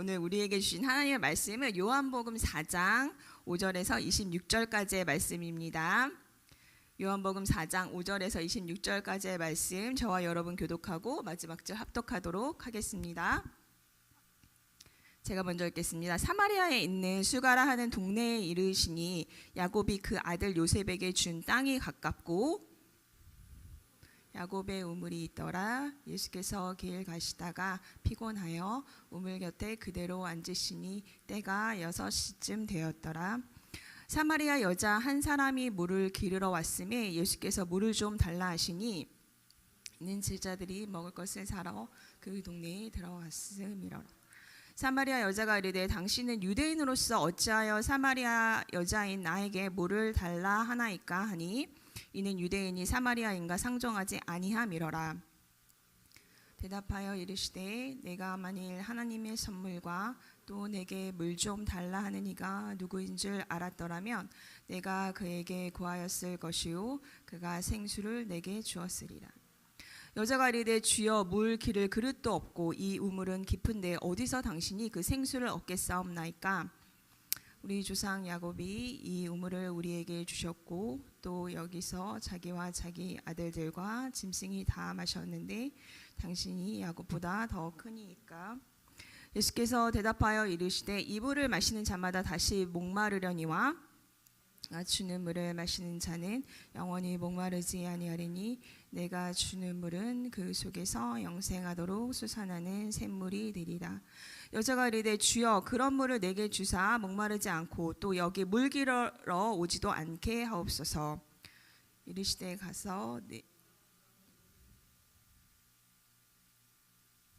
오늘 우리에게 주신 하나님의 말씀은 요한복음 4장 5절에서 26절까지의 말씀입니다. 요한복음 4장 5절에서 26절까지의 말씀, 저와 여러분 교독하고 마지막 절 합독하도록 하겠습니다. 제가 먼저 읽겠습니다. 사마리아에 있는 수가라 하는 동네에 이르시니 야곱이 그 아들 요셉에게 준 땅이 가깝고 야곱의 우물이 있더라. 예수께서 길 가시다가 피곤하여 우물 곁에 그대로 앉으시니 때가 6시쯤 되었더라. 사마리아 여자 한 사람이 물을 기르러 왔음에 예수께서 물을 좀 달라 하시니 이는 제자들이 먹을 것을 사러 그 동네에 들어왔음이라. 사마리아 여자가 이르되 당신은 유대인으로서 어찌하여 사마리아 여자인 나에게 물을 달라 하나이까 하니 이는 유대인이 사마리아인과 상종하지 아니함이러라. 대답하여 이르시되 내가 만일 하나님의 선물과 또 내게 물 좀 달라 하는 이가 누구인 줄 알았더라면 내가 그에게 구하였을 것이요 그가 생수를 내게 주었으리라. 여자가 이르되 주여 물 기를 그릇도 없고 이 우물은 깊은데 어디서 당신이 그 생수를 얻겠사옵나이까. 우리 조상 야곱이 이 우물을 우리에게 주셨고 또 여기서 자기와 자기 아들들과 짐승이 다 마셨는데 당신이 야곱보다 더 크니이까. 예수께서 대답하여 이르시되 이 물을 마시는 자마다 다시 목마르려니와 주는 물을 마시는 자는 영원히 목마르지 아니하리니 내가 주는 물은 그 속에서 영생하도록 솟아나는 샘물이 되리라. 여자가 이르되 주여 그런 물을 내게 주사 목마르지 않고 또 여기 물 기르러 오지도 않게 하옵소서. 이르시되 가서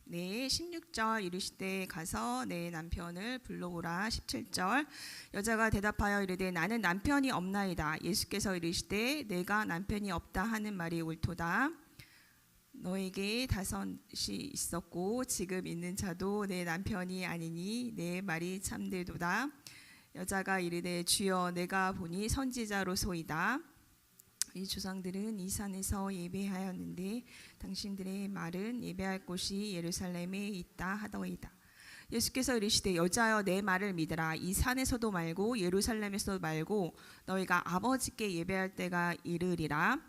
네 16절 이르시되 가서 내 남편을 불러오라. 17절 여자가 대답하여 이르되 나는 남편이 없나이다. 예수께서 이르시되 내가 남편이 없다 하는 말이 옳도다. 너에게 5이 있었고 지금 있는 자도 내 남편이 아니니 내 말이 참되도다. 여자가 이르되 주여 내가 보니 선지자로소이다. 이 조상들은 이 산에서 예배하였는데 당신들의 말은 예배할 곳이 예루살렘에 있다 하더이다. 예수께서 이르시되 여자여 내 말을 믿으라. 이 산에서도 말고 예루살렘에서도 말고 너희가 아버지께 예배할 때가 이르리라.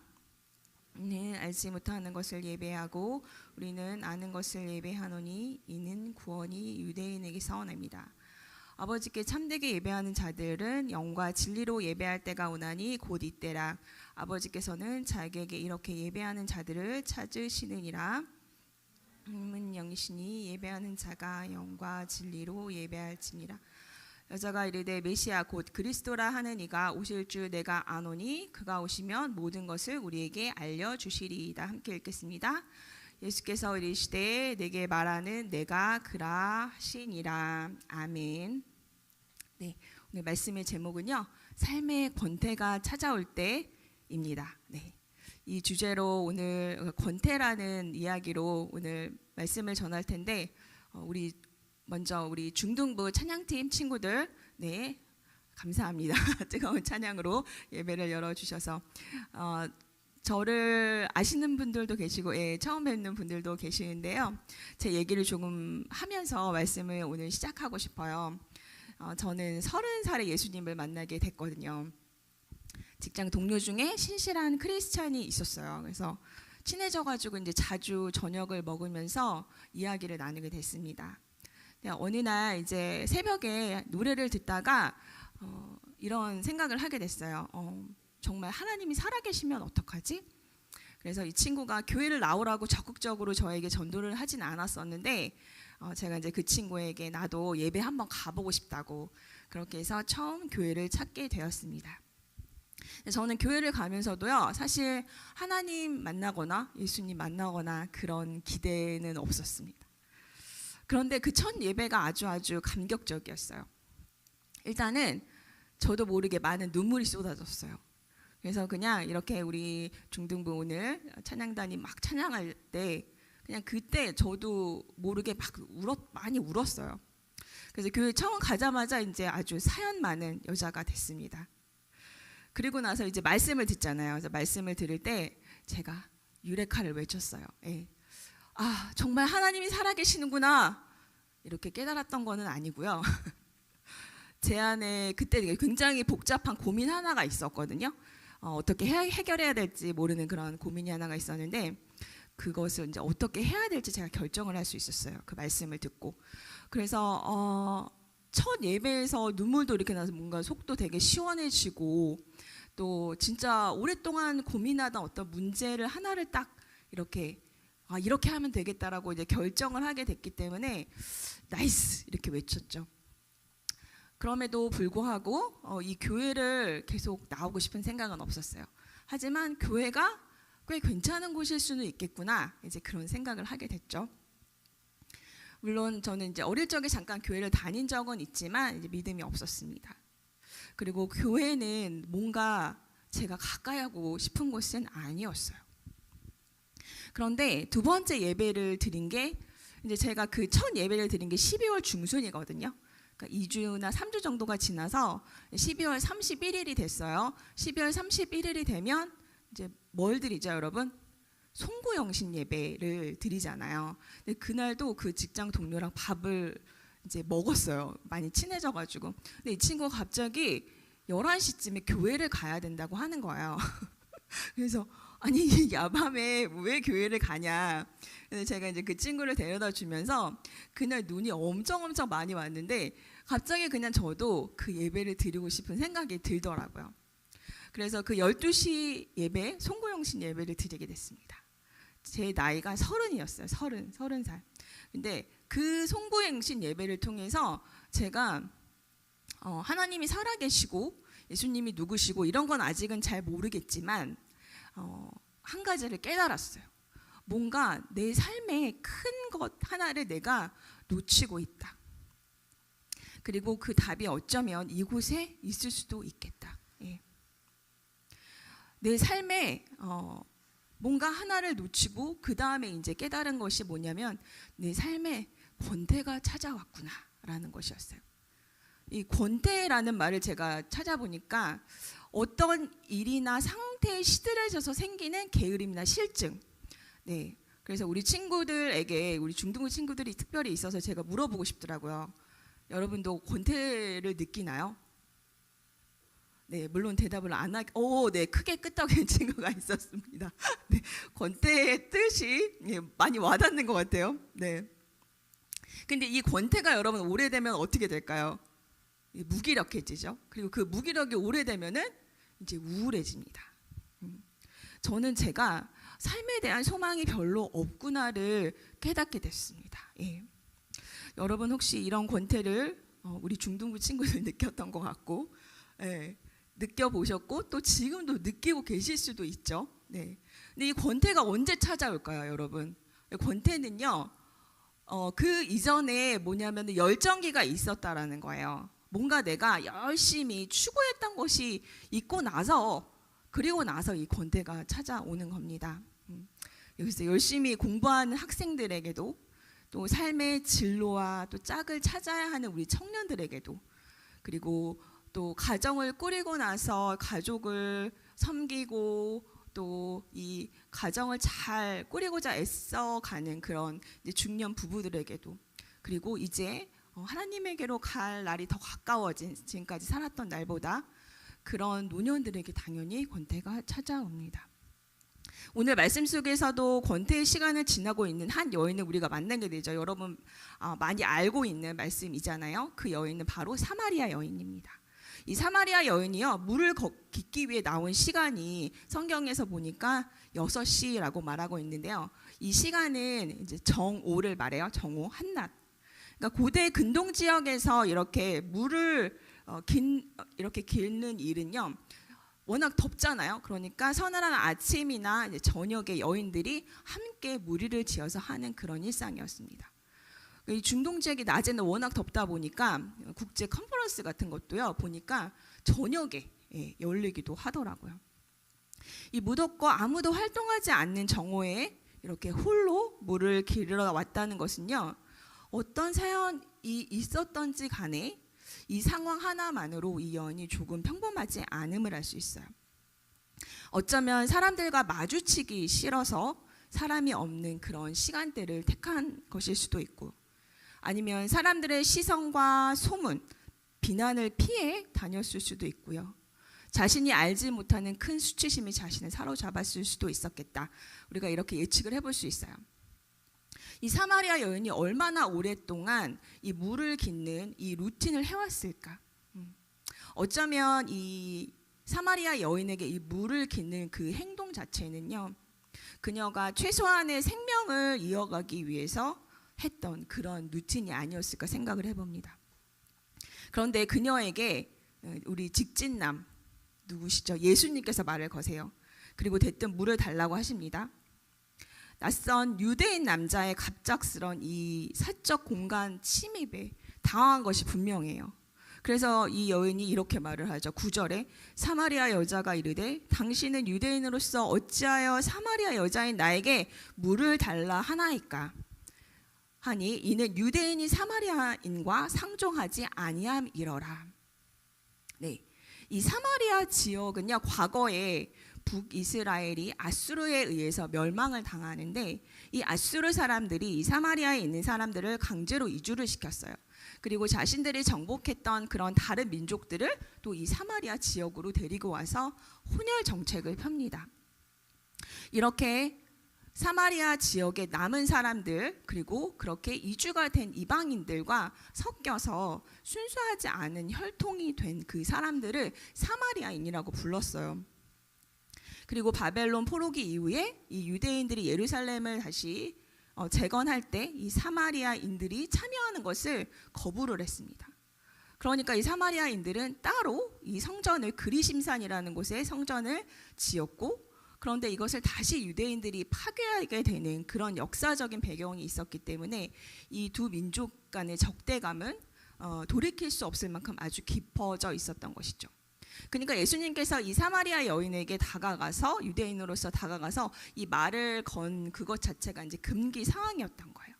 우리는 알지 못하는 것을 예배하고 우리는 아는 것을 예배하노니 이는 구원이 유대인에게서 납니다. 아버지께 참되게 예배하는 자들은 영과 진리로 예배할 때가 오나니 곧 이때라. 아버지께서는 자기에게 이렇게 예배하는 자들을 찾으시느니라. 하나님은 영이시니 예배하는 자가 영과 진리로 예배할지니라. 여자가 이르되 메시아 곧 그리스도라 하는 이가 오실 줄 내가 아노니 그가 오시면 모든 것을 우리에게 알려주시리이다. 함께 읽겠습니다. 예수께서 이르시되 내게 말하는 내가 그라 하시니라. 아멘. 네, 오늘 말씀의 제목은요 삶의 권태가 찾아올 때입니다. 네, 이 주제로 오늘 권태라는 이야기로 오늘 말씀을 전할 텐데 먼저 우리 중등부 찬양팀 친구들 네 감사합니다. 뜨거운 찬양으로 예배를 열어주셔서 저를 아시는 분들도 계시고 처음 뵙는 분들도 계시는데요. 제 얘기를 조금 하면서 말씀을 오늘 시작하고 싶어요. 저는 30살에 예수님을 만나게 됐거든요. 직장 동료 중에 신실한 크리스찬이 있었어요. 그래서 친해져가지고 이제 자주 저녁을 먹으면서 이야기를 나누게 됐습니다. 어느 날 이제 새벽에 노래를 듣다가 이런 생각을 하게 됐어요. 정말 하나님이 살아계시면 어떡하지? 그래서 이 친구가 교회를 나오라고 적극적으로 저에게 전도를 하진 않았었는데 제가 이제 그 친구에게 나도 예배 한번 가보고 싶다고 그렇게 해서 처음 교회를 찾게 되었습니다. 저는 교회를 가면서도요 사실 하나님 만나거나 예수님 만나거나 그런 기대는 없었습니다. 그런데 그 첫 예배가 아주 감격적이었어요. 일단은 저도 모르게 많은 눈물이 쏟아졌어요. 그래서 그냥 이렇게 우리 중등부 오늘 찬양단이 막 찬양할 때 그냥 그때 저도 모르게 막 많이 울었어요. 그래서 교회 처음 가자마자 이제 아주 사연 많은 여자가 됐습니다. 그리고 나서 이제 말씀을 듣잖아요. 그래서 말씀을 들을 때 제가 유레카를 외쳤어요. 아, 정말 하나님이 살아계시는구나. 이렇게 깨달았던 거는 아니고요. 제 안에 그때 굉장히 복잡한 고민 하나가 있었거든요. 어떻게 해결해야 될지 모르는 그런 고민이 하나가 있었는데 그것을 이제 어떻게 해야 될지 제가 결정을 할 수 있었어요. 그 말씀을 듣고. 그래서 첫 예배에서 눈물도 이렇게 나서 뭔가 속도 되게 시원해지고 또 진짜 오랫동안 고민하던 어떤 문제를 하나를 딱 이렇게 이렇게 하면 되겠다라고 이제 결정을 하게 됐기 때문에 나이스 이렇게 외쳤죠. 그럼에도 불구하고 이 교회를 계속 나오고 싶은 생각은 없었어요. 하지만 교회가 꽤 괜찮은 곳일 수는 있겠구나 이제 그런 생각을 하게 됐죠. 물론 저는 이제 어릴 적에 잠깐 교회를 다닌 적은 있지만 이제 믿음이 없었습니다. 그리고 교회는 뭔가 제가 가까이 하고 싶은 곳은 아니었어요. 그런데 두 번째 예배를 드린 게 이제 제가 그 첫 예배를 드린 게 12월 중순이거든요. 그러니까 2주나 3주 정도가 지나서 12월 31일이 됐어요. 12월 31일이 되면 이제 뭘 드리죠, 여러분? 송구영신 예배를 드리잖아요. 근데 그날도 그 직장 동료랑 밥을 이제 먹었어요. 많이 친해져가지고. 근데 이 친구가 갑자기 11시쯤에 교회를 가야 된다고 하는 거예요. 그래서 아니 야밤에 왜 교회를 가냐. 근데 제가 이제 그 친구를 데려다 주면서 그날 눈이 엄청 많이 왔는데 갑자기 그냥 저도 그 예배를 드리고 싶은 생각이 들더라고요. 그래서 그 12시 예배, 송구영신 예배를 드리게 됐습니다. 제 나이가 30이었어요. 30살. 근데 그 송구영신 예배를 통해서 제가 하나님이 살아계시고 예수님이 누구시고 이런 건 아직은 잘 모르겠지만 한 가지를 깨달았어요. 뭔가 내 삶의 큰 것 하나를 내가 놓치고 있다. 그리고 그 답이 어쩌면 이곳에 있을 수도 있겠다. 예. 내 삶에 뭔가 하나를 놓치고 그 다음에 이제 깨달은 것이 뭐냐면 내 삶에 권태가 찾아왔구나라는 것이었어요. 이 권태라는 말을 제가 찾아보니까 어떤 일이나 상태에 시들해져서 생기는 게으름이나 실증. 네, 그래서 우리 친구들에게 우리 중등부 친구들이 특별히 있어서 제가 물어보고 싶더라고요. 여러분도 권태를 느끼나요? 네, 물론 대답을 안 하기. 네, 크게 끄떡인 친구가 있었습니다. 네, 권태의 뜻이 많이 와닿는 것 같아요. 네. 근데 이 권태가 여러분 오래되면 어떻게 될까요? 무기력해지죠. 그리고 그 무기력이 오래되면은 이제 우울해집니다. 저는 제가 삶에 대한 소망이 별로 없구나를 깨닫게 됐습니다. 예. 여러분 혹시 이런 권태를 우리 중등부 친구들 느꼈던 것 같고, 예, 느껴보셨고 또 지금도 느끼고 계실 수도 있죠. 네. 근데 이 권태가 언제 찾아올까요, 여러분? 권태는요, 그 이전에 뭐냐면 열정기가 있었다라는 거예요. 뭔가 내가 열심히 추구했던 것이 있고 나서 그리고 나서 이 권태가 찾아오는 겁니다. 여기서 열심히 공부하는 학생들에게도 또 삶의 진로와 또 짝을 찾아야 하는 우리 청년들에게도 그리고 또 가정을 꾸리고 나서 가족을 섬기고 또 이 가정을 잘 꾸리고자 애써가는 그런 이제 중년 부부들에게도 그리고 이제 하나님에게로 갈 날이 더 가까워진 지금까지 살았던 날보다 그런 노년들에게 당연히 권태가 찾아옵니다. 오늘 말씀 속에서도 권태의 시간을 지나고 있는 한 여인을 우리가 만나게 되죠. 여러분 많이 알고 있는 말씀이잖아요. 그 여인은 바로 사마리아 여인입니다. 이 사마리아 여인이요, 물을 깃기 위해 나온 시간이 성경에서 보니까 6시라고 말하고 있는데요. 이 시간은 이제 정오를 말해요. 정오, 한낮. 그러니까 고대 근동 지역에서 이렇게 물을 이렇게 길는 일은요, 워낙 덥잖아요. 그러니까 서늘한 아침이나 이제 저녁에 여인들이 함께 무리를 지어서 하는 그런 일상이었습니다. 이 중동 지역이 낮에는 워낙 덥다 보니까 국제 컨퍼런스 같은 것도요 보니까 저녁에 열리기도 하더라고요. 이 무덥고 아무도 활동하지 않는 정오에 이렇게 홀로 물을 길러 왔다는 것은요, 어떤 사연이 있었던지 간에 이 상황 하나만으로 이 여인이 조금 평범하지 않음을 알 수 있어요. 어쩌면 사람들과 마주치기 싫어서 사람이 없는 그런 시간대를 택한 것일 수도 있고, 아니면 사람들의 시선과 소문, 비난을 피해 다녔을 수도 있고요. 자신이 알지 못하는 큰 수치심이 자신을 사로잡았을 수도 있었겠다. 우리가 이렇게 예측을 해볼 수 있어요. 이 사마리아 여인이 얼마나 오랫동안 이 물을 깃는 이 루틴을 해왔을까? 어쩌면 이 사마리아 여인에게 이 물을 깃는 그 행동 자체는요, 그녀가 최소한의 생명을 이어가기 위해서 했던 그런 루틴이 아니었을까 생각을 해봅니다. 그런데 그녀에게 우리 직진남 누구시죠? 예수님께서 말을 거세요. 그리고 대뜸 물을 달라고 하십니다. 낯선 유대인 남자의 갑작스런 이 사적 공간 침입에 당황한 것이 분명해요. 그래서 이 여인이 이렇게 말을 하죠. 9절에 사마리아 여자가 이르되 당신은 유대인으로서 어찌하여 사마리아 여자인 나에게 물을 달라 하나이까 하니 이는 유대인이 사마리아인과 상종하지 아니함이러라. 네, 이 사마리아 지역은요, 과거에 북이스라엘이 아수르에 의해서 멸망을 당하는데 이 아수르 사람들이 이 사마리아에 있는 사람들을 강제로 이주를 시켰어요. 그리고 자신들이 정복했던 그런 다른 민족들을 또 이 사마리아 지역으로 데리고 와서 혼혈 정책을 펴니다. 이렇게 사마리아 지역에 남은 사람들 그리고 그렇게 이주가 된 이방인들과 섞여서 순수하지 않은 혈통이 된 그 사람들을 사마리아인이라고 불렀어요. 그리고 바벨론 포로기 이후에 이 유대인들이 예루살렘을 다시 재건할 때 이 사마리아인들이 참여하는 것을 거부를 했습니다. 그러니까 이 사마리아인들은 따로 이 성전을 그리심산이라는 곳에 성전을 지었고, 그런데 이것을 다시 유대인들이 파괴하게 되는 그런 역사적인 배경이 있었기 때문에 이 두 민족 간의 적대감은 돌이킬 수 없을 만큼 아주 깊어져 있었던 것이죠. 그러니까 예수님께서 이 사마리아 여인에게 다가가서 유대인으로서 다가가서 이 말을 건 그것 자체가 이제 금기 상황이었던 거예요.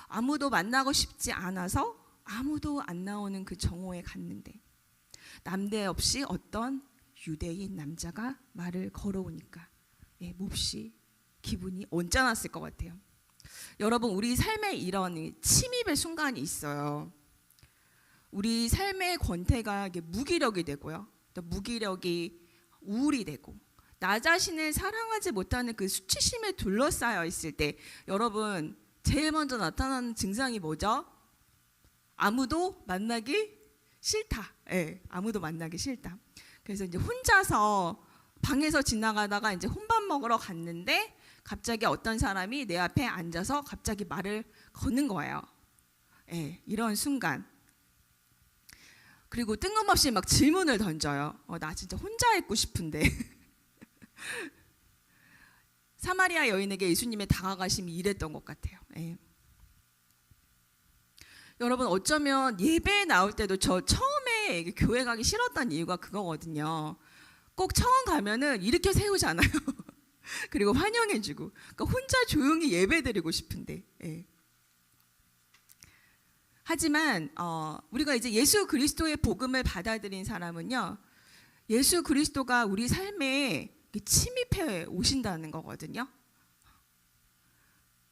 아무도 만나고 싶지 않아서 아무도 안 나오는 그 정오에 갔는데 남대없이 어떤 유대인 남자가 말을 걸어오니까 몹시 기분이 언짢았을 것 같아요. 여러분, 우리 삶에 이런 침입의 순간이 있어요. 우리 삶의 권태가 무기력이 되고요. 또 무기력이 우울이 되고 나 자신을 사랑하지 못하는 그 수치심에 둘러싸여 있을 때 여러분 제일 먼저 나타나는 증상이 뭐죠? 아무도 만나기 싫다. 아무도 만나기 싫다. 그래서 이제 혼자서 방에서 지나가다가 이제 혼밥 먹으러 갔는데 갑자기 어떤 사람이 내 앞에 앉아서 갑자기 말을 거는 거예요. 이런 순간. 그리고 뜬금없이 막 질문을 던져요. 나 진짜 혼자 있고 싶은데. 사마리아 여인에게 예수님의 다가가심이 이랬던 것 같아요. 여러분, 어쩌면 예배에 나올 때도 저 처음에 교회 가기 싫었던 이유가 그거거든요. 꼭 처음 가면은 일으켜 세우잖아요. 그리고 환영해주고. 그러니까 혼자 조용히 예배 드리고 싶은데. 하지만 우리가 이제 예수 그리스도의 복음을 받아들인 사람은요, 예수 그리스도가 우리 삶에 침입해 오신다는 거거든요.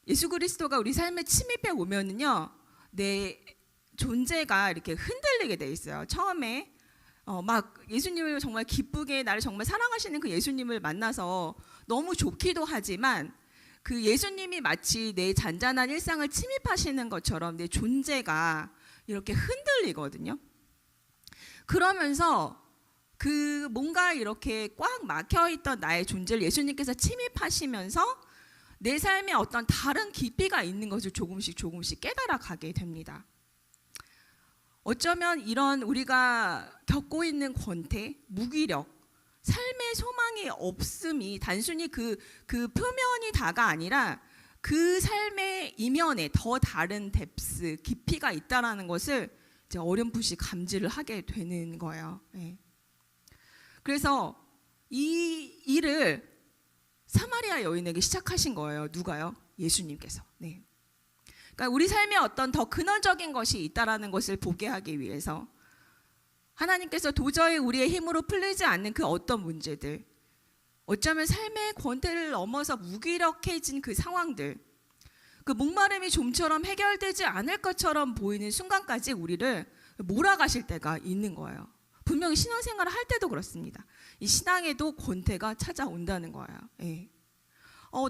예수 그리스도가 우리 삶에 침입해 오면은요, 내 존재가 이렇게 흔들리게 돼 있어요. 처음에 막 예수님을 정말 기쁘게 나를 정말 사랑하시는 그 예수님을 만나서 너무 좋기도 하지만 그 예수님이 마치 내 잔잔한 일상을 침입하시는 것처럼 내 존재가 이렇게 흔들리거든요. 그러면서 그 뭔가 이렇게 꽉 막혀있던 나의 존재를 예수님께서 침입하시면서 내 삶에 어떤 다른 깊이가 있는 것을 조금씩 깨달아가게 됩니다. 어쩌면 이런 우리가 겪고 있는 권태, 무기력, 삶의 소망이 없음이 단순히 그 표면이 다가 아니라 그 삶의 이면에 더 다른 뎁스, 깊이가 있다라는 것을 이제 어렴풋이 감지를 하게 되는 거예요. 그래서 이 일을 사마리아 여인에게 시작하신 거예요. 누가요? 예수님께서. 그러니까 우리 삶에 어떤 더 근원적인 것이 있다라는 것을 보게 하기 위해서 하나님께서 도저히 우리의 힘으로 풀리지 않는 그 어떤 문제들, 어쩌면 삶의 권태를 넘어서 무기력해진 그 상황들, 그 목마름이 좀처럼 해결되지 않을 것처럼 보이는 순간까지 우리를 몰아가실 때가 있는 거예요. 분명히 신앙생활을 할 때도 그렇습니다. 이 신앙에도 권태가 찾아온다는 거예요. 예.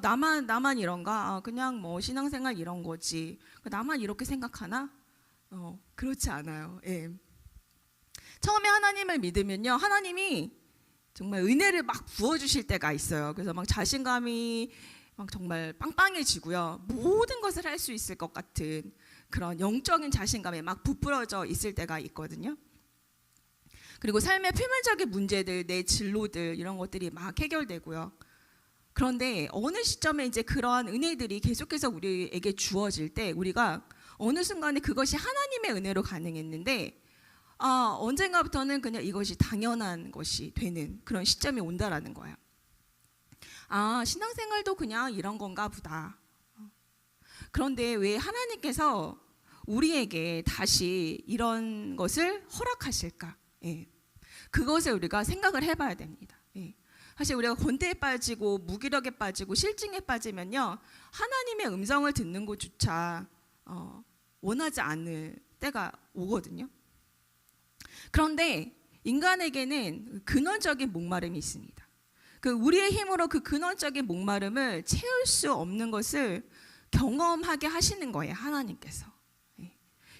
나만 이런가? 그냥 뭐 신앙생활 이런 거지. 나만 이렇게 생각하나? 그렇지 않아요. 예. 처음에 하나님을 믿으면요, 하나님이 정말 은혜를 막 부어주실 때가 있어요. 그래서 막 자신감이 막 정말 빵빵해지고요, 모든 것을 할 수 있을 것 같은 그런 영적인 자신감에 막 부풀어져 있을 때가 있거든요. 그리고 삶의 표면적인 문제들, 내 진로들 이런 것들이 막 해결되고요. 그런데 어느 시점에 이제 그러한 은혜들이 계속해서 우리에게 주어질 때 우리가 어느 순간에 그것이 하나님의 은혜로 가능했는데 언젠가부터는 그냥 이것이 당연한 것이 되는 그런 시점이 온다라는 거예요. 신앙생활도 그냥 이런 건가 보다. 그런데 왜 하나님께서 우리에게 다시 이런 것을 허락하실까? 예. 그것을 우리가 생각을 해봐야 됩니다. 예. 사실 우리가 권태에 빠지고 무기력에 빠지고 실증에 빠지면요, 하나님의 음성을 듣는 것조차 원하지 않을 때가 오거든요. 그런데 인간에게는 근원적인 목마름이 있습니다. 우리의 힘으로 그 근원적인 목마름을 채울 수 없는 것을 경험하게 하시는 거예요, 하나님께서.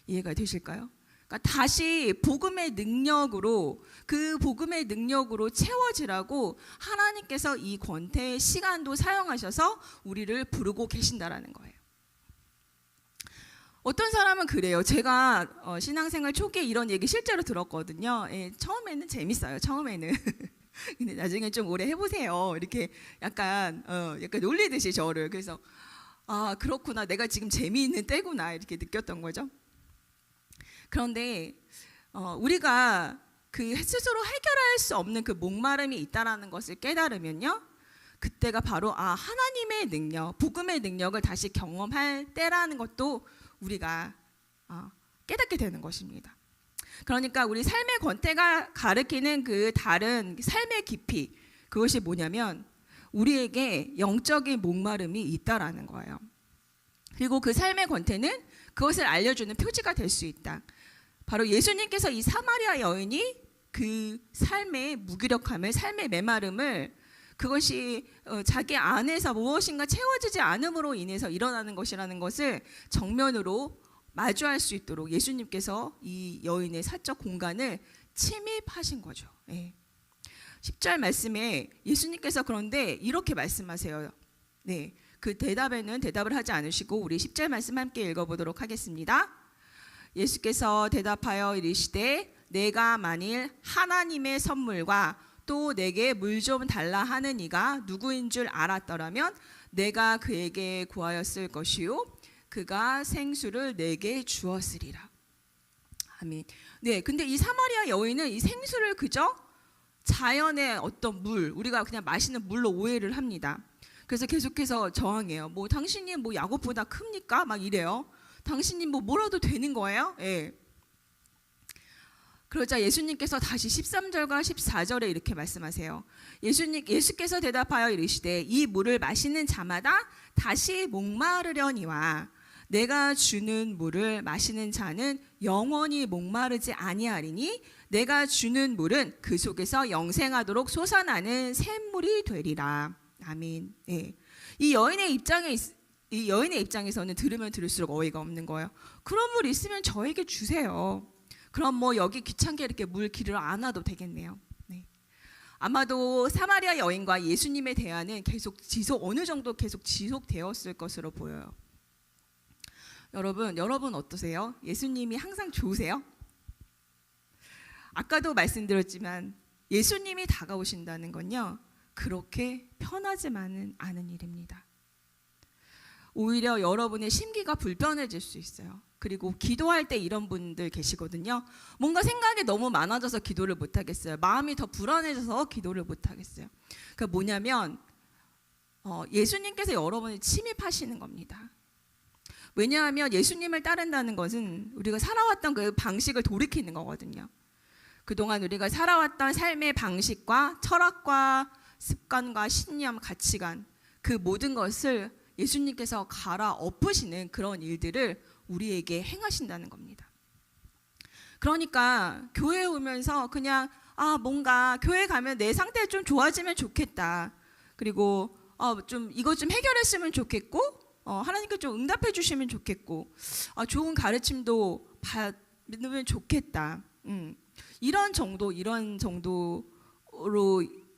이해가 되실까요? 그러니까 다시 복음의 능력으로, 그 복음의 능력으로 채워지라고 하나님께서 이 권태의 시간도 사용하셔서 우리를 부르고 계신다라는 거예요. 어떤 사람은 그래요. 제가 신앙생활 초기에 이런 얘기 실제로 들었거든요. 예, 처음에는 재밌어요. 처음에는. 근데 나중에 좀 오래 해보세요. 이렇게 약간 놀리듯이 저를. 그래서 그렇구나. 내가 지금 재미있는 때구나. 이렇게 느꼈던 거죠. 그런데 우리가 그 스스로 해결할 수 없는 그 목마름이 있다라는 것을 깨달으면요, 그때가 바로 하나님의 능력, 복음의 능력을 다시 경험할 때라는 것도 우리가 깨닫게 되는 것입니다. 그러니까 우리 삶의 권태가 가리키는 그 다른 삶의 깊이, 그것이 뭐냐면 우리에게 영적인 목마름이 있다라는 거예요. 그리고 그 삶의 권태는 그것을 알려주는 표지가 될 수 있다. 바로 예수님께서 이 사마리아 여인이 그 삶의 무기력함을, 삶의 메마름을, 그것이 자기 안에서 무엇인가 채워지지 않음으로 인해서 일어나는 것이라는 것을 정면으로 마주할 수 있도록 예수님께서 이 여인의 사적 공간을 침입하신 거죠. 예. 10절 말씀에 예수님께서 그런데 이렇게 말씀하세요. 네, 그 대답에는 대답을 하지 않으시고 우리 10절 말씀 함께 읽어보도록 하겠습니다. 예수께서 대답하여 이르시되 내가 만일 하나님의 선물과 또 내게 물 좀 달라 하는 이가 누구인 줄 알았더라면 내가 그에게 구하였을 것이요 그가 생수를 내게 주었으리라. 아멘. 네, 근데 이 사마리아 여인은 이 생수를 그저 자연의 어떤 물, 우리가 그냥 마시는 물로 오해를 합니다. 그래서 계속해서 저항해요. 뭐 당신이 뭐 야곱보다 큽니까? 막 이래요. 당신이 뭐 뭐라도 되는 거예요? 예. 그러자 예수님께서 다시 13절과 14절에 이렇게 말씀하세요. 예수께서 대답하여 이르시되 이 물을 마시는 자마다 다시 목마르려니와 내가 주는 물을 마시는 자는 영원히 목마르지 아니하리니 내가 주는 물은 그 속에서 영생하도록 솟아나는 샘물이 되리라. 아멘. 네. 이 여인의 입장에서는 들으면 들을수록 어이가 없는 거예요. 그런 물 있으면 저에게 주세요. 그럼 뭐 여기 귀찮게 이렇게 물 길을 안 와도 되겠네요. 네. 아마도 사마리아 여인과 예수님의 대화는 어느 정도 계속 지속되었을 것으로 보여요. 여러분 어떠세요? 예수님이 항상 좋으세요? 아까도 말씀드렸지만 예수님이 다가오신다는 건요, 그렇게 편하지만은 않은 일입니다. 오히려 여러분의 심기가 불편해질 수 있어요. 그리고 기도할 때 이런 분들 계시거든요. 뭔가 생각이 너무 많아져서 기도를 못하겠어요. 마음이 더 불안해져서 기도를 못하겠어요. 그러니까 뭐냐면 예수님께서 여러분을 침입하시는 겁니다. 왜냐하면 예수님을 따른다는 것은 우리가 살아왔던 그 방식을 돌이키는 거거든요. 그동안 우리가 살아왔던 삶의 방식과 철학과 습관과 신념, 가치관, 그 모든 것을 예수님께서 갈아엎으시는 그런 일들을 우리에게 행하신다는 겁니다. 그러니까 교회에 오면서 그냥 뭔가 교회 가면 내 상태 좀 좋아지면 좋겠다. 그리고 좀 이것 좀 해결했으면 좋겠고 하나님께 좀 응답해 주시면 좋겠고 좋은 가르침도 받으면 좋겠다. 이런 정도로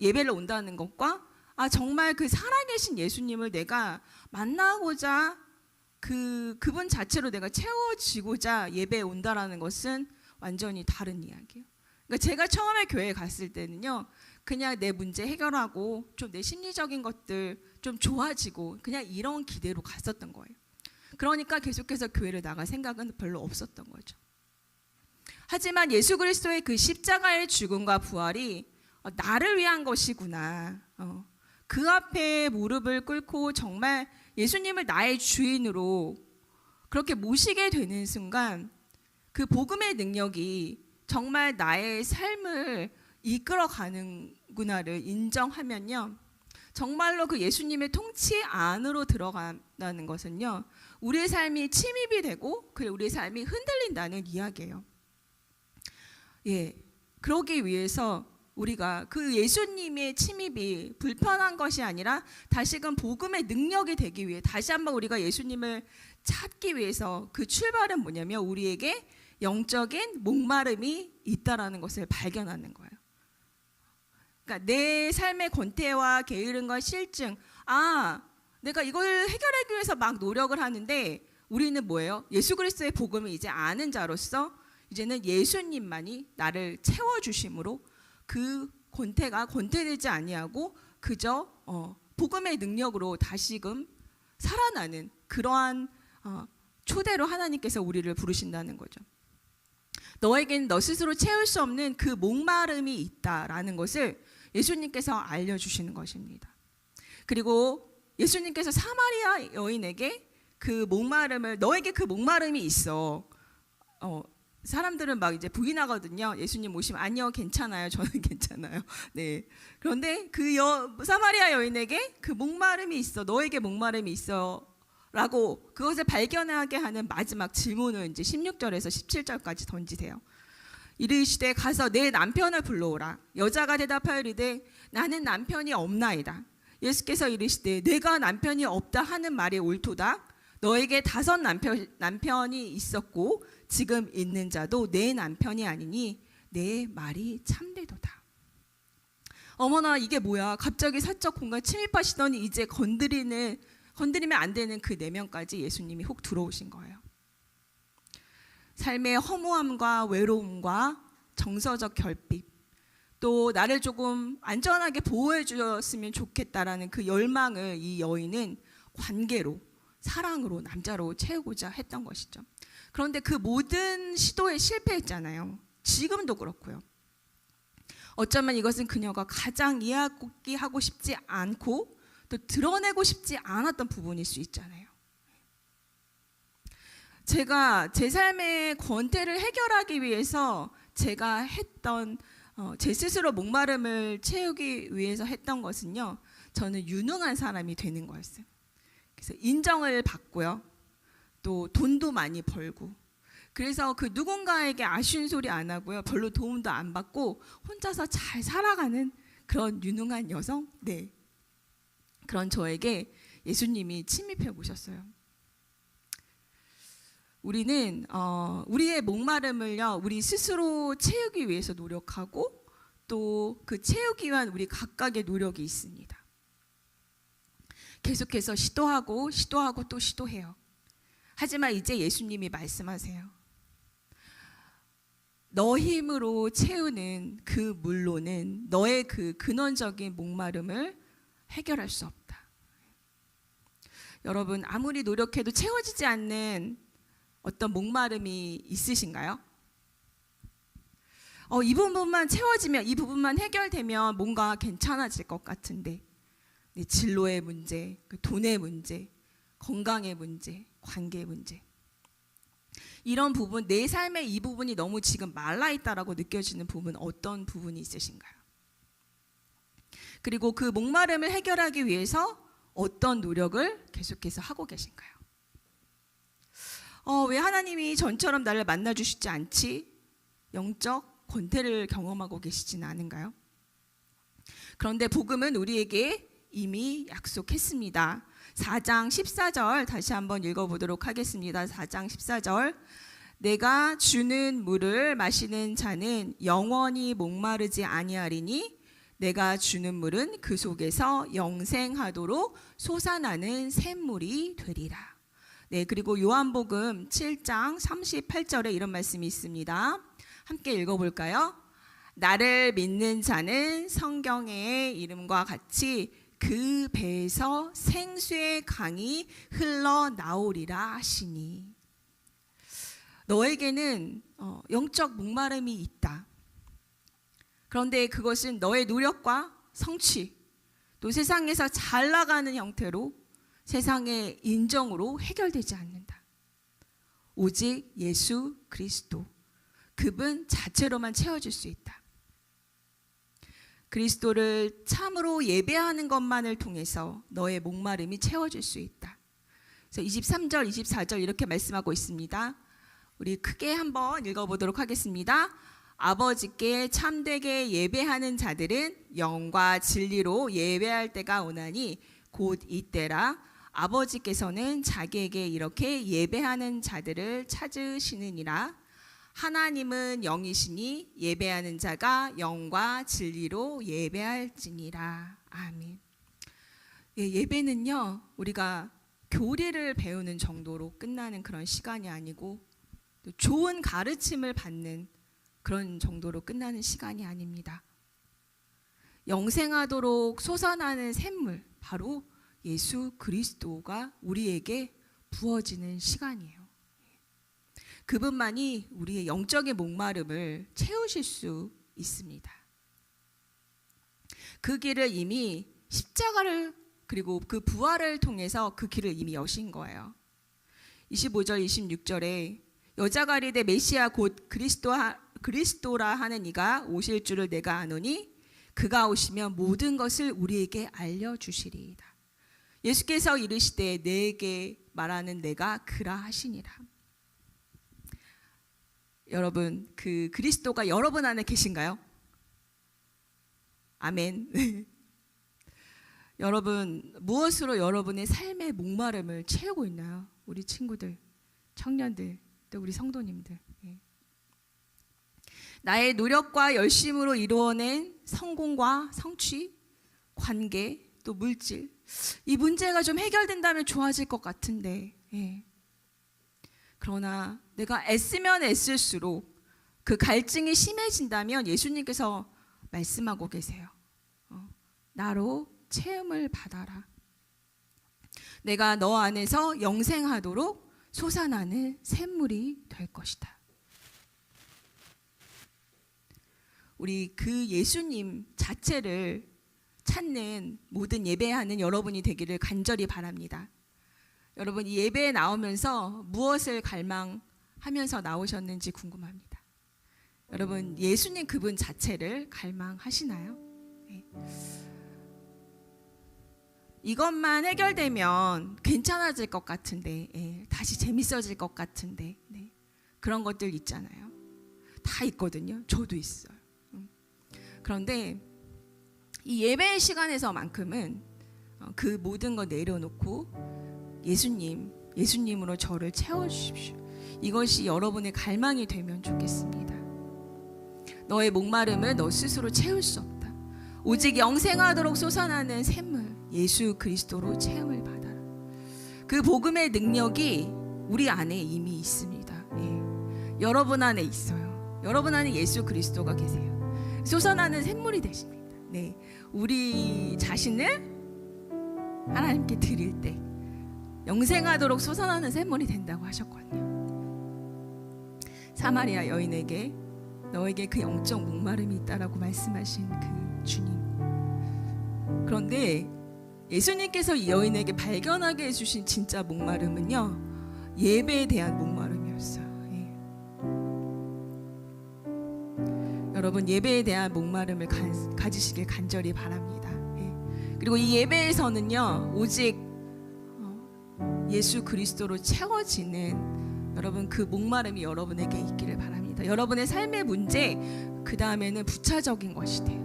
예배를 온다는 것과 정말 그 살아계신 예수님을 내가 만나고자 그분 자체로 내가 채워지고자 예배에 온다라는 것은 완전히 다른 이야기예요. 그러니까 제가 처음에 교회에 갔을 때는요, 그냥 내 문제 해결하고 좀 내 심리적인 것들 좀 좋아지고 그냥 이런 기대로 갔었던 거예요. 그러니까 계속해서 교회를 나갈 생각은 별로 없었던 거죠. 하지만 예수 그리스도의 그 십자가의 죽음과 부활이 나를 위한 것이구나. 그 앞에 무릎을 꿇고 정말 예수님을 나의 주인으로 그렇게 모시게 되는 순간 그 복음의 능력이 정말 나의 삶을 이끌어가는구나를 인정하면요, 정말로 그 예수님의 통치 안으로 들어간다는 것은요, 우리의 삶이 침입이 되고 우리의 삶이 흔들린다는 이야기예요. 그러기 위해서 우리가 그 예수님의 침입이 불편한 것이 아니라 다시금 복음의 능력이 되기 위해 다시 한번 우리가 예수님을 찾기 위해서 그 출발은 뭐냐면 우리에게 영적인 목마름이 있다라는 것을 발견하는 거예요. 그러니까 내 삶의 권태와 게으름과 실증, 내가 이걸 해결하기 위해서 막 노력을 하는데 우리는 뭐예요? 예수 그리스도의 복음을 이제 아는 자로서 이제는 예수님만이 나를 채워주심으로 그 권태가 권태되지 아니하고 그저 복음의 능력으로 다시금 살아나는 그러한 초대로 하나님께서 우리를 부르신다는 거죠. 너에게는 너 스스로 채울 수 없는 그 목마름이 있다라는 것을 예수님께서 알려주시는 것입니다. 그리고 예수님께서 사마리아 여인에게 그 목마름을, 너에게 그 목마름이 있어. 사람들은 막 이제 부인하거든요. 예수님 오시면 아니요, 괜찮아요. 저는 괜찮아요. 네. 그런데 그 사마리아 여인에게 그 목마름이 있어. 너에게 목마름이 있어. 라고 그것을 발견하게 하는 마지막 질문을 이제 16절에서 17절까지 던지세요. 이르시되 가서 내 남편을 불러오라. 여자가 대답하여 이르되 나는 남편이 없나이다. 예수께서 이르시되 내가 남편이 없다 하는 말이 옳도다. 너에게 5 남편이 있었고 지금 있는 자도 내 남편이 아니니 내 말이 참되도다. 어머나 이게 뭐야. 갑자기 사적 공간 침입하시더니 이제 건드리면 안 되는 그 내면까지 예수님이 훅 들어오신 거예요. 삶의 허무함과 외로움과 정서적 결핍, 또 나를 조금 안전하게 보호해 주었으면 좋겠다라는 그 열망을 이 여인은 관계로, 사랑으로, 남자로 채우고자 했던 것이죠. 그런데 그 모든 시도에 실패했잖아요. 지금도 그렇고요. 어쩌면 이것은 그녀가 가장 이야기하고 싶지 않고 또 드러내고 싶지 않았던 부분일 수 있잖아요. 제가 제 삶의 권태를 해결하기 위해서 제가 했던 제 스스로 목마름을 채우기 위해서 했던 것은요, 저는 유능한 사람이 되는 거였어요. 그래서 인정을 받고요, 또 돈도 많이 벌고, 그래서 그 누군가에게 아쉬운 소리 안 하고요, 별로 도움도 안 받고 혼자서 잘 살아가는 그런 유능한 여성, 그런 저에게 예수님이 침입해 오셨어요. 우리는 우리의 목마름을요, 우리 스스로 채우기 위해서 노력하고 또 그 채우기 위한 우리 각각의 노력이 있습니다. 계속해서 시도하고 또 시도해요. 하지만 이제 예수님이 말씀하세요. 너 힘으로 채우는 그 물로는 너의 그 근원적인 목마름을 해결할 수 없다. 여러분, 아무리 노력해도 채워지지 않는 어떤 목마름이 있으신가요? 이 부분만 채워지면, 이 부분만 해결되면 뭔가 괜찮아질 것 같은데, 진로의 문제, 돈의 문제, 건강의 문제, 관계의 문제, 이런 부분, 내 삶의 이 부분이 너무 지금 말라있다라고 느껴지는 부분, 어떤 부분이 있으신가요? 그리고 그 목마름을 해결하기 위해서 어떤 노력을 계속해서 하고 계신가요? 왜 하나님이 전처럼 나를 만나주시지 않지? 영적 권태를 경험하고 계시지는 않은가요? 그런데 복음은 우리에게 이미 약속했습니다. 4장 14절 다시 한번 읽어보도록 하겠습니다. 4장 14절 내가 주는 물을 마시는 자는 영원히 목마르지 아니하리니 내가 주는 물은 그 속에서 영생하도록 솟아나는 샘물이 되리라. 네, 그리고 요한복음 7장 38절에 이런 말씀이 있습니다. 함께 읽어볼까요? 나를 믿는 자는 성경의 이름과 같이 그 배에서 생수의 강이 흘러나오리라 하시니. 너에게는 영적 목마름이 있다. 그런데 그것은 너의 노력과 성취, 또 세상에서 잘 나가는 형태로 세상의 인정으로 해결되지 않는다. 오직 예수 그리스도, 그분 자체로만 채워질 수 있다. 그리스도를 참으로 예배하는 것만을 통해서 너의 목마름이 채워질 수 있다. 그래서 23절, 24절 이렇게 말씀하고 있습니다. 우리 크게 한번 읽어보도록 하겠습니다. 아버지께 참되게 예배하는 자들은 영과 진리로 예배할 때가 오나니 곧 이때라. 아버지께서는 자기에게 이렇게 예배하는 자들을 찾으시느니라. 하나님은 영이시니 예배하는 자가 영과 진리로 예배할지니라. 아멘. 예배는요, 우리가 교리를 배우는 정도로 끝나는 그런 시간이 아니고 또 좋은 가르침을 받는 그런 정도로 끝나는 시간이 아닙니다. 영생하도록 솟아나는 샘물, 바로 예수 그리스도가 우리에게 부어지는 시간이에요. 그분만이 우리의 영적인 목마름을 채우실 수 있습니다. 그 길을 이미 십자가를 그리고 그 부활을 통해서 그 길을 이미 여신 거예요. 25절 26절에 여자가 이르되 메시아 곧 그리스도라 하는 이가 오실 줄을 내가 아노니 그가 오시면 모든 것을 우리에게 알려주시리이다. 예수께서 이르시되 내게 말하는 내가 그라 하시니라. 여러분, 그 그리스도가 여러분 안에 계신가요? 아멘. 여러분, 무엇으로 여러분의 삶의 목마름을 채우고 있나요? 우리 친구들, 청년들, 또 우리 성도님들. 나의 노력과 열심으로 이루어낸 성공과 성취, 관계, 또 물질, 이 문제가 좀 해결된다면 좋아질 것 같은데, 그러나 내가 애쓰면 애쓸수록 그 갈증이 심해진다면 예수님께서 말씀하고 계세요. 나로 체험을 받아라. 내가 너 안에서 영생하도록 솟아나는 샘물이 될 것이다. 우리 그 예수님 자체를 찾는 모든 예배하는 여러분이 되기를 간절히 바랍니다. 여러분, 이 예배에 나오면서 무엇을 갈망하면서 나오셨는지 궁금합니다. 여러분, 예수님 그분 자체를 갈망하시나요? 네. 이것만 해결되면 괜찮아질 것 같은데, 다시 재밌어질 것 같은데, 그런 것들 있잖아요. 다 있거든요. 저도 있어요. 그런데 이 예배 시간에서만큼은 그 모든 거 내려놓고 예수님으로 저를 채워주십시오. 이것이 여러분의 갈망이 되면 좋겠습니다. 너의 목마름을 너 스스로 채울 수 없다. 오직 영생하도록 솟아나는 샘물, 예수 그리스도로 체험을 받아라. 그 복음의 능력이 우리 안에 이미 있습니다. 여러분 안에 있어요. 여러분 안에 예수 그리스도가 계세요. 솟아나는 샘물이 되십니다. 우리 자신을 하나님께 드릴 때 영생하도록 솟아나는 샘물이 된다고 하셨거든요. 사마리아 여인에게 너에게 그 영적 목마름이 있다라고 말씀하신 그 주님. 그런데 예수님께서 이 여인에게 발견하게 해주신 진짜 목마름은요, 예배에 대한 목마름이었어요. 여러분, 예배에 대한 목마름을 가지시길 간절히 바랍니다. 그리고 이 예배에서는요, 오직 예수 그리스도로 채워지는 여러분 그 목마름이 여러분에게 있기를 바랍니다. 여러분의 삶의 문제, 그 다음에는 부차적인 것이 돼요.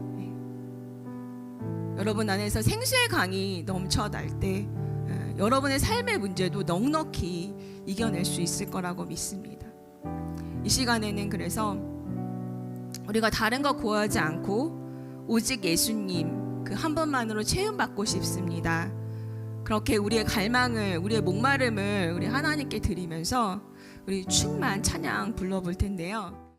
여러분 안에서 생수의 강이 넘쳐날 때 여러분의 삶의 문제도 넉넉히 이겨낼 수 있을 거라고 믿습니다. 이 시간에는 그래서 우리가 다른 거 구하지 않고 오직 예수님 그 한 번만으로 체험받고 싶습니다. 그렇게 우리의 갈망을, 우리의 목마름을 우리 하나님께 드리면서 우리 충만 찬양 불러볼 텐데요.